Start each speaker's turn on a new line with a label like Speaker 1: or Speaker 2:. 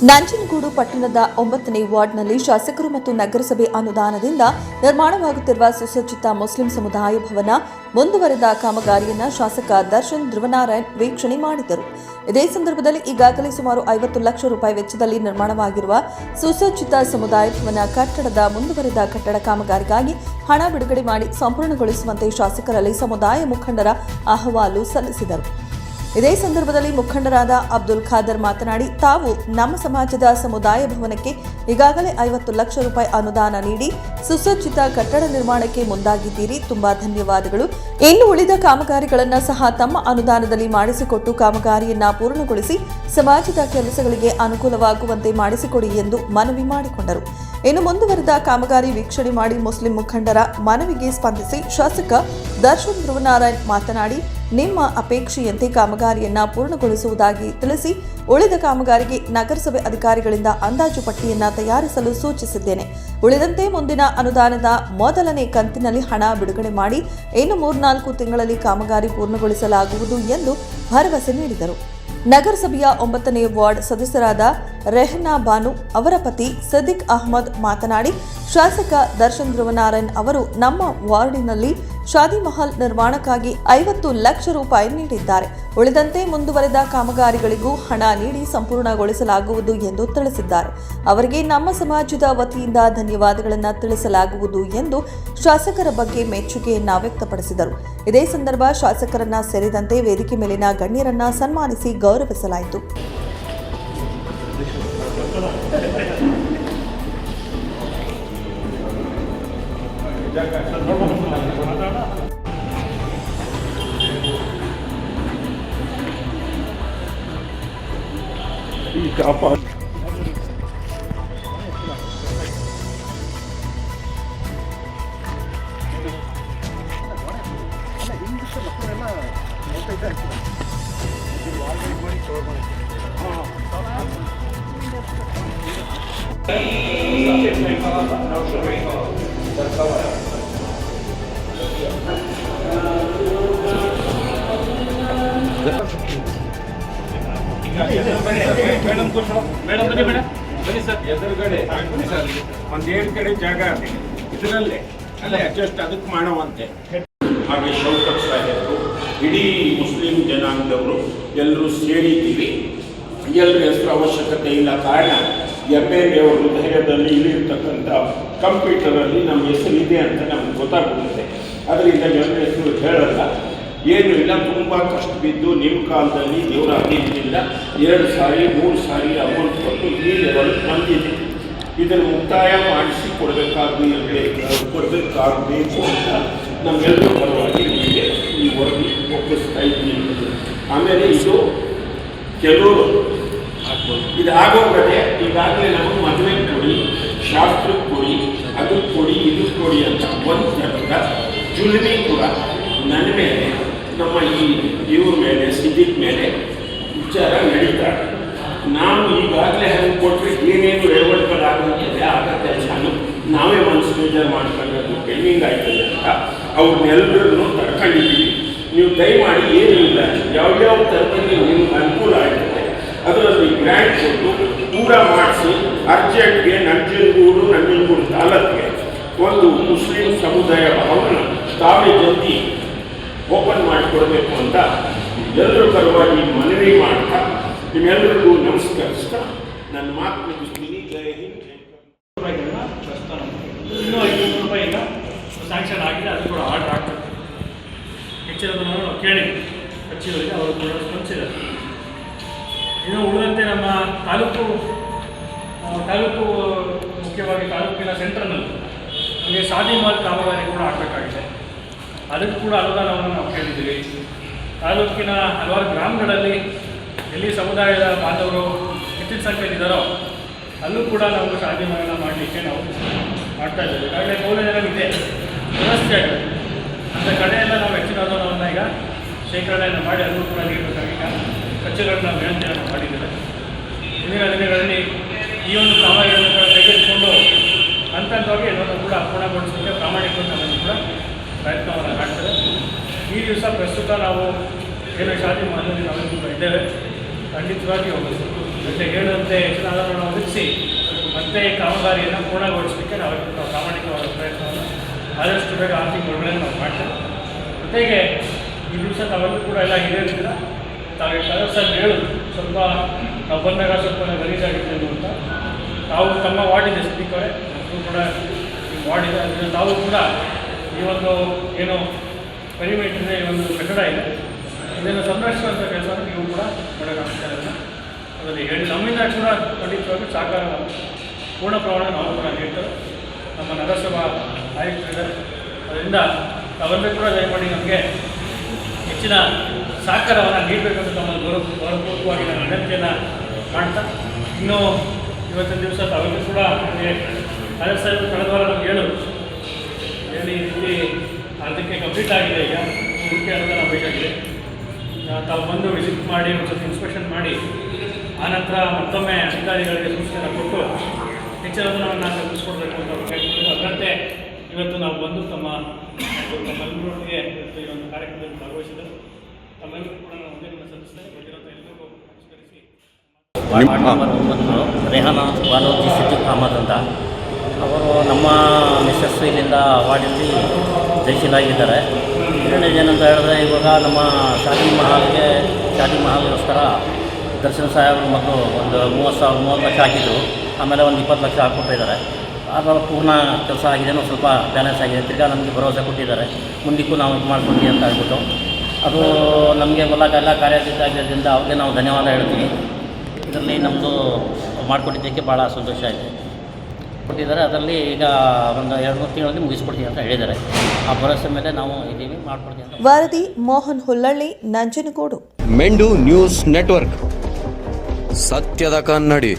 Speaker 1: ನಂಜನಗೂಡು ಪಟ್ಟಣದ 9ನೇ ವಾರ್ಡ್ನಲ್ಲಿ ಶಾಸಕರು ಮತ್ತು ನಗರಸಭೆ ಅನುದಾನದಿಂದ ನಿರ್ಮಾಣವಾಗುತ್ತಿರುವ ಸುಸಜ್ಜಿತ ಮುಸ್ಲಿಂ ಸಮುದಾಯ ಭವನ ಮುಂದುವರೆದ ಕಾಮಗಾರಿಯನ್ನು ಶಾಸಕ ದರ್ಶನ್ ಧ್ರುವನಾರಾಯಣ್ ವೀಕ್ಷಣೆ ಮಾಡಿದರು. ಇದೇ ಸಂದರ್ಭದಲ್ಲಿ ಈಗಾಗಲೇ ಸುಮಾರು 50 ಲಕ್ಷ ರೂಪಾಯಿ ವೆಚ್ಚದಲ್ಲಿ ನಿರ್ಮಾಣವಾಗಿರುವ ಸುಸಜ್ಜಿತ ಸಮುದಾಯ ಭವನ ಕಟ್ಟಡದ ಮುಂದುವರೆದ ಕಟ್ಟಡ ಕಾಮಗಾರಿಗಾಗಿ ಹಣ ಬಿಡುಗಡೆ ಮಾಡಿ ಸಂಪೂರ್ಣಗೊಳಿಸುವಂತೆ ಶಾಸಕರಲ್ಲಿ ಸಮುದಾಯ ಮುಖಂಡರ ಅಹವಾಲು ಸಲ್ಲಿಸಿದರು. ಇದೇ ಸಂದರ್ಭದಲ್ಲಿ ಮುಖಂಡರಾದ ಅಬ್ದುಲ್ ಖಾದರ್ ಮಾತನಾಡಿ, ತಾವು ನಮ್ಮ ಸಮಾಜದ ಸಮುದಾಯ ಭವನಕ್ಕೆ ಈಗಾಗಲೇ 50 ಲಕ್ಷ ರೂಪಾಯಿ ಅನುದಾನ ನೀಡಿ ಸುಸಜ್ಜಿತ ಕಟ್ಟಡ ನಿರ್ಮಾಣಕ್ಕೆ ಮುಂದಾಗಿದ್ದೀರಿ. ತುಂಬಾ ಧನ್ಯವಾದಗಳು. ಇನ್ನು ಉಳಿದ ಕಾಮಗಾರಿಗಳನ್ನು ಸಹ ತಮ್ಮ ಅನುದಾನದಲ್ಲಿ ಮಾಡಿಸಿಕೊಟ್ಟು ಕಾಮಗಾರಿಯನ್ನ ಪೂರ್ಣಗೊಳಿಸಿ ಸಮಾಜದ ಕೆಲಸಗಳಿಗೆ ಅನುಕೂಲವಾಗುವಂತೆ ಮಾಡಿಸಿಕೊಡಿ ಎಂದು ಮನವಿ ಮಾಡಿಕೊಂಡರು. ಇನ್ನು ಮುಂದುವರೆದ ಕಾಮಗಾರಿ ವೀಕ್ಷಣೆ ಮಾಡಿ ಮುಸ್ಲಿಂ ಮುಖಂಡರ ಮನವಿಗೆ ಸ್ಪಂದಿಸಿ ಶಾಸಕ ದರ್ಶನ್ ಧ್ರುವನಾರಾಯಣ್ ಮಾತನಾಡಿ, ನಿಮ್ಮ ಅಪೇಕ್ಷೆಯಂತೆ ಕಾಮಗಾರಿಯನ್ನ ಪೂರ್ಣಗೊಳಿಸುವುದಾಗಿ ತಿಳಿಸಿ ಉಳಿದ ಕಾಮಗಾರಿಗೆ ನಗರಸಭೆ ಅಧಿಕಾರಿಗಳಿಂದ ಅಂದಾಜು ಪಟ್ಟಿಯನ್ನ ತಯಾರಿಸಲು ಸೂಚಿಸಿದ್ದೇನೆ. ಉಳಿದಂತೆ ಮುಂದಿನ ಅನುದಾನದ ಮೊದಲನೇ ಕಂತಿನಲ್ಲಿ ಹಣ ಬಿಡುಗಡೆ ಮಾಡಿ ಇನ್ನು 3-4 ತಿಂಗಳಲ್ಲಿ ಕಾಮಗಾರಿ ಪೂರ್ಣಗೊಳಿಸಲಾಗುವುದು ಎಂದು ಭರವಸೆ ನೀಡಿದರು. ನಗರಸಭೆಯ 9ನೇ ವಾರ್ಡ್ ಸದಸ್ಯರಾದ ರೆಹನಾ ಬಾನು ಅವರ ಪತಿ ಸದಿಕ್ ಅಹಮದ್ ಮಾತನಾಡಿ, ಶಾಸಕ ದರ್ಶನ್ ಧ್ರುವನಾರಾಯಣ್ ಅವರು ನಮ್ಮ ವಾರ್ಡಿನಲ್ಲಿ ಶಾದಿ ಮಹಲ್ ನಿರ್ಮಾಣಕ್ಕಾಗಿ 50 ಲಕ್ಷ ರೂಪಾಯಿ ನೀಡಿದ್ದಾರೆ. ಉಳಿದಂತೆ ಮುಂದುವರೆದ ಕಾಮಗಾರಿಗಳಿಗೂ ಹಣ ನೀಡಿ ಸಂಪೂರ್ಣಗೊಳಿಸಲಾಗುವುದು ಎಂದು ತಿಳಿಸಿದ್ದಾರೆ. ಅವರಿಗೆ ನಮ್ಮ ಸಮಾಜದ ವತಿಯಿಂದ ಧನ್ಯವಾದಗಳನ್ನು ತಿಳಿಸಲಾಗುವುದು ಎಂದು ಶಾಸಕರ ಬಗ್ಗೆ ಮೆಚ್ಚುಗೆಯನ್ನ ವ್ಯಕ್ತಪಡಿಸಿದರು. ಇದೇ ಸಂದರ್ಭ ಶಾಸಕರನ್ನ ಸೇರಿದಂತೆ ವೇದಿಕೆ ಮೇಲಿನ ಗಣ್ಯರನ್ನ ಸನ್ಮಾನಿಸಿ ಗೌರವಿಸಲಾಯಿತು.
Speaker 2: ಎದುರುಗಡೆ ಒಂದೇಳು ಕಡೆ ಜಾಗ ಇದೆ, ಇದರಲ್ಲೇ ಅಲ್ಲೇ ಅಡ್ಜಸ್ಟ್ ಅದಕ್ಕೆ ಮಾಡುವಂತೆ. ಹಾಗೆ ಶೌಕತ್ ಸಾಹೇಬರು, ಇಡೀ ಮುಸ್ಲಿಂ ಜನಾಂಗದವರು ಎಲ್ಲರೂ ಸೇರಿದ್ದೀವಿ. ಎಲ್ಲರ ಹೆಸರು ಅವಶ್ಯಕತೆ ಇಲ್ಲ. ಕಾರಣ MLA ಅವರು ಧೈರ್ಯದಲ್ಲಿ ಇಲ್ಲಿರ್ತಕ್ಕಂಥ ಕಂಪ್ಯೂಟರಲ್ಲಿ ನಮ್ಮ ಹೆಸರು ಇದೆ ಅಂತ ನಮ್ಗೆ ಗೊತ್ತಾಗುತ್ತೆ. ಅದರಿಂದ ಎಲ್ಲರ ಹೆಸರು ಹೇಳಲ್ಲ, ಏನೂ ಇಲ್ಲ. ತುಂಬ ಕಷ್ಟ ಬಿದ್ದು ನಿಮ್ಮ ಕಾಲದಲ್ಲಿ ದೇವರ ಅಧೀನದಿಂದ 2 ಸಾರಿ 3 ಸಾರಿ ಅಮೌಂಟ್ ಕೊಟ್ಟು ಈ ಲೆವೆಲ್ ಬಂದಿದೆ. ಇದರ ಮುಕ್ತಾಯ ಮಾಡಿಸಿ ಕೊಡಬೇಕಾಗಬೇಕು ಅಂತ ನಮ್ಮೆಲ್ಲರೂ ಪರವಾಗಿ ನಿಮಗೆ ಈ ವರದಿ ಒಪ್ಪಿಸ್ತಾ ಇದ್ದೀನಿ. ಆಮೇಲೆ ಇದು ಕೆಲವರು ಇದು ಆಗೋಗದೆ ಈಗಾಗಲೇ ನಮಗೆ ಮದುವೆ ಕೊಡಿ, ಶಾಸ್ತ್ರಕ್ಕೆ ಕೊಡಿ, ಅದಕ್ಕೆ ಕೊಡಿ, ಇದು ಕೊಡಿ ಅಂತ ಒಂದು ಥರದ ಜುಲ್ಮಿ ಕೂಡ ನನ್ನ ಮೇಲೆ, ನಮ್ಮ ಈ ಇವ್ರ ಮೇಲೆ, ಸಿದ್ದಿಕ್ ಮೇಲೆ ವಿಚಾರ ನಡೀತಾರೆ. ನಾವು ಈಗಾಗಲೇ ಹಂಗೆ ಕೊಟ್ಟರೆ ಏನೇನು ಎಡವಟ್ಗಳು ಆಗೋದಿದೆ, ಆಗ ಕೆಲಸನೂ ನಾವೇ ಮನಸ್ಸು ಬೇಜಾರು ಮಾಡ್ಕೊಂಡು ಪೆಂಡಿಂಗ್ ಆಗ್ತದೆ ಅಂತ ಅವ್ರನ್ನೆಲ್ಲರನ್ನು ತಡ್ಕೊಂಡಿದ್ದೀವಿ. ನೀವು ದಯಮಾಡಿ ಏನೂ ಇಲ್ಲ, ಯಾವ್ಯಾವ ಥರದಲ್ಲಿ ನಿಮ್ಗೆ ಅನುಕೂಲ ಆಗ್ತದೆ ಅದರಲ್ಲಿ ಗ್ರ್ಯಾಂಟ್ ಕೊಟ್ಟು ಪೂರ ಮಾಡಿಸಿ ಅರ್ಜೆಂಟ್ಗೆ ನಂಜನಗೂಡು ತಾಲೂಕಿಗೆ ಒಂದು ಮುಸ್ಲಿಂ ಸಮುದಾಯ ಭವನ ತಾವೇ ಜಲ್ದಿ ಓಪನ್ ಮಾಡಿಕೊಡ್ಬೇಕು ಅಂತ ಎಲ್ಲರ ಪರವಾಗಿ ಮನವಿ ಮಾಡ್ತಾ ನಿಮ್ಮೆಲ್ಲರಿಗೂ ನಮಸ್ಕರಿಸ್ತಾ ನನ್ನ ಮಾತು ಮುಗಿಸ್ತೀನಿ. ಜೈ ಹಿಂದ್.
Speaker 3: ಇನ್ನೂ 500 ರೂಪಾಯಿಯಿಂದ ಸ್ಯಾಂಕ್ಷನ್ ಆಗಿದೆ, ಅದು ಕೂಡ ಆರ್ಡರ್ ಆಗ್ತದೆ. ಹೆಚ್ಚಿನದನ್ನು ನಾವು ಕೇಳಿ ಸಚಿವರಿಗೆ ಅವರು ಕೂಡ ಸ್ಪಂದಿಸಿದ್ದಾರೆ. ಇನ್ನು ಉಳಿದಂತೆ ನಮ್ಮ ತಾಲೂಕು ಮುಖ್ಯವಾಗಿ ತಾಲೂಕಿನ ಸೆಂಟ್ರನಲ್ಲಿ ನಮಗೆ ಶಾದಿ ಮಹಲ್ ಕಾಮಗಾರಿ ಕೂಡ ಆಗಬೇಕಾಗಿದೆ. ಅದಕ್ಕೂ ಕೂಡ ಅನುದಾನವನ್ನು ನಾವು ಕೇಳಿದ್ದೀವಿ. ತಾಲೂಕಿನ ಹಲವಾರು ಗ್ರಾಮಗಳಲ್ಲಿ ಎಲ್ಲಿ ಸಮುದಾಯದ ಬಾಂಧವರು ಹೆಚ್ಚಿನ ಸಂಖ್ಯೆಯಲ್ಲಿದ್ದಾರೋ ಅಲ್ಲೂ ಕೂಡ ನಾವು ಶಾದಿ ಮಹಲ್ನ ಮಾಡಲಿಕ್ಕೆ ನಾವು ಮಾಡ್ತಾ ಇದ್ದೇವೆ. ಈಗಾಗಲೇ ಮೌಲ್ಯಧನ ಇದೆ, ವ್ಯವಸ್ಥೆ ಆಗಿದೆ. ಅಂಥ ಕಡೆಯೆಲ್ಲ ನಾವು ಹೆಚ್ಚಿನ ಅನುದಾನವನ್ನು ಈಗ ಶೇಖರಣೆಯನ್ನು ಮಾಡಿ ಅದನ್ನು ಕೂಡ ನೀಡಬೇಕಾಗಿ ಕಚೇರಿಗಳನ್ನು ವಿನಂತಿಯನ್ನು ಮಾಡಿದ್ದೇವೆ. ಮುಂದಿನ ದಿನಗಳಲ್ಲಿ ಈ ಒಂದು ಕಾಮಗಾರಿಗಳನ್ನು ತೆಗೆದುಕೊಂಡು ಹಂತವಾಗಿ ಎಲ್ಲರೂ ಕೂಡ ಪೂರ್ಣಗೊಳಿಸಲಿಕ್ಕೆ ಪ್ರಾಮಾಣಿಕವಾಗಿ ಕೂಡ ಪ್ರಯತ್ನವನ್ನು ಮಾಡ್ತೇವೆ. ಈ ದಿವಸ ಪ್ರಸ್ತುತ ನಾವು ಏನು ಶಾದಿ ಮಹಲ್ನಲ್ಲಿ ನಾವೆಲ್ಲರೂ ಇದ್ದೇವೆ. ಖಂಡಿತವಾಗಿ ಹೋಗಬೇಕು. ಜೊತೆ ಹೇಳುವಂತೆ ಹೆಚ್ಚಿನ ಆಧಾರವನ್ನು ಒದಗಿಸಿ ಮತ್ತೆ ಈ ಕಾಮಗಾರಿಯನ್ನು ಪೂರ್ಣಗೊಳಿಸಲಿಕ್ಕೆ ನಾವು ಪ್ರಾಮಾಣಿಕವಾದ ಪ್ರಯತ್ನವನ್ನು ಆದಷ್ಟು ಬೇಗ ಆರ್ಥಿಕ ಒಳಗಡೆ ನಾವು ಮಾಡ್ತೇವೆ. ಜೊತೆಗೆ ಈ ದಿವಸ ತಾವೆಲ್ಲರೂ ಕೂಡ ಎಲ್ಲ ಹಿರಿಯರಿದ್ದೀರ, ತಾವು ಸರ್ ಹೇಳೋದು ಸ್ವಲ್ಪ ನಾವು ಬಂದಾಗ ಸ್ವಲ್ಪ ಗಲೀಜಾಗಿತ್ತು ಅಂತ. ತಾವು ತಮ್ಮ ವಾರ್ಡಿದೆ ಸ್ಪೀಕರೇ, ನಮಗೂ ಕೂಡ ಈ ವಾರ್ಡಿದೆ, ಅದರಿಂದ ತಾವು ಕೂಡ ಈ ಒಂದು ಏನು ಪರಿಮೀಟರ್ ಈ ಒಂದು ಕಟ್ಟಡ ಇದೆ ಇದನ್ನು ಸಂರಕ್ಷಿಸುವಂಥ ಕೆಲಸವನ್ನು ನೀವು ಕೂಡ ಮಾಡೋಕ್ಕಾಗ್ತಾ ಅದರಲ್ಲಿ ಹೇಳಿ ನಮ್ಮಿಂದ ಕೂಡ ಖಂಡಿತವಾಗಿ ಸಹಕಾರ ಪೂರ್ಣ ಪ್ರಮಾಣ ನಾವು ಕೂಡ ನೀಡ್ತೇವೆ. ನಮ್ಮ ನಗರಸಭಾ ಆಯುಕ್ತರಿದ್ದಾರೆ, ಅದರಿಂದ ತಾವೆಲ್ಲರೂ ಕೂಡ ದಯಮಾಡಿ ನಮಗೆ ಹೆಚ್ಚಿನ ಸಹಕಾರವನ್ನು ನೀಡಬೇಕಂತ ತಮ್ಮಲ್ಲಿ ಗೌರವಪೂರ್ವಕವಾಗಿ ನಾನು ವಿನಂತಿಯನ್ನು ಮಾಡ್ತಾ, ಇನ್ನೂ ಇವತ್ತಿನ ದಿವಸ ತಾವೆಲ್ಲರೂ ಕೂಡ ನಮಗೆ ಸಾಹೇಬರು ಕಳೆದ ವಾರ ನಮ್ಗೆ ಹೇಳಿ ಈ ರೀತಿ ಅದಕ್ಕೆ ಕಂಪ್ಲೀಟ್ ಆಗಿದೆ, ಈಗ ಮುಖ್ಯ ಅನುದಾನ ಬೇಕಾಗಿದೆ, ತಾವು ಬಂದು ವಿಸಿಟ್ ಮಾಡಿ ಒಂದು ಸ್ವಲ್ಪ ಇನ್ಸ್ಪೆಕ್ಷನ್ ಮಾಡಿ ಆನಂತರ ಮತ್ತೊಮ್ಮೆ ಅಧಿಕಾರಿಗಳಿಗೆ ಸೂಚನೆ ಕೊಟ್ಟು ಹೆಚ್ಚಿನ ಅನುದಾನವನ್ನು ಕಲ್ಪಿಸ್ಕೊಡ್ಬೇಕು ಅಂತ ಕೇಳ್ಕೊಂಡು ಅದರಂತೆ ಇವತ್ತು ನಾವು ಬಂದು ತಮ್ಮೆಲ್ಲರೊಟ್ಟಿಗೆ ಇವತ್ತು ಈ ಒಂದು ಕಾರ್ಯಕ್ರಮದಲ್ಲಿ ಭಾಗವಹಿಸಿದರು. ತಮ್ಮೆಲ್ಲರೂ ಕೂಡ ನಾವು ಒಂದೇ ಸಲ್ಲಿಸ್ತೇನೆ. ಬಂದಿರೋಂಥ ಎಲ್ಲರಿಗೂ ನಮಸ್ಕರಿಸಿ.
Speaker 4: ವಾರ್ಡ್ ನಂಬರ್ 9 ರೆಹಾನಾ ಬಾಲೋಜಿ ಸಿದ್ದಿಕ್ ಅಹಮದ್ ಅಂತ ಅವರು ನಮ್ಮ ಮಿಸ್ಸಸ್ ಇಲ್ಲಿಂದ ವಾರ್ಡಲ್ಲಿ ಜಯಿಸಲಾಗಿದ್ದಾರೆ. ಏನಂತ ಹೇಳಿದ್ರೆ ಇವಾಗ ನಮ್ಮ ಶಾದಿ ಮಹಲ್ಗೋಸ್ಕರ ದರ್ಶನ್ ಸಾಹೇಬರು ಮತ್ತು ಒಂದು 30 ಲಕ್ಷ ಹಾಕಿದ್ರು, ಆಮೇಲೆ ಒಂದು 20 ಲಕ್ಷ ಹಾಕ್ಕೊಟ್ಟಿದ್ದಾರೆ. ಅದರ ಪೂರ್ಣ ಕೆಲಸ ಆಗಿದೆ, ಒಂದು ಸ್ವಲ್ಪ ಬ್ಯಾಲೆನ್ಸ್ ಆಗಿದೆ. ತಿರ್ಗಾ ನಮಗೆ ಭರವಸೆ ಕೊಟ್ಟಿದ್ದಾರೆ, ಮುಂದಕ್ಕೂ ನಾವು ಇದು ಮಾಡ್ಕೊಡ್ತೀವಿ ಅಂತ ಹೇಳ್ಬಿಟ್ಟು. ಅದು ನಮಗೆ ಎಲ್ಲ ಕಾರ್ಯದಿಂದ ಅವ್ರಿಗೆ ನಾವು ಧನ್ಯವಾದ ಹೇಳ್ತೀವಿ. ಇದರಲ್ಲಿ ನಮ್ಮದು ಮಾಡಿಕೊಟ್ಟಿದ್ದಕ್ಕೆ ಭಾಳ ಸಂತೋಷ ಇದೆ. ಕೊಟ್ಟಿದ್ದಾರೆ, ಅದರಲ್ಲಿ ಈಗ ಒಂದು 2-3 ತಿಂಗಳಲ್ಲಿ ಮುಗಿಸ್ಕೊಡ್ತೀವಿ ಅಂತ ಹೇಳಿದ್ದಾರೆ. ಆ ಭರವಸೆ ಮೇಲೆ ನಾವು ಇದ್ದೀವಿ, ಮಾಡ್ಕೊಡ್ತೀವಿ ಅಂತ.
Speaker 1: ವರದಿ ಮೋಹನ್ ಹುಲ್ಲಳ್ಳಿ, ನಂಜನಗೂಡು.
Speaker 5: ಮೆಂಡು ನ್ಯೂಸ್ ನೆಟ್ವರ್ಕ್, ಸತ್ಯದ ಕನ್ನಡಿ.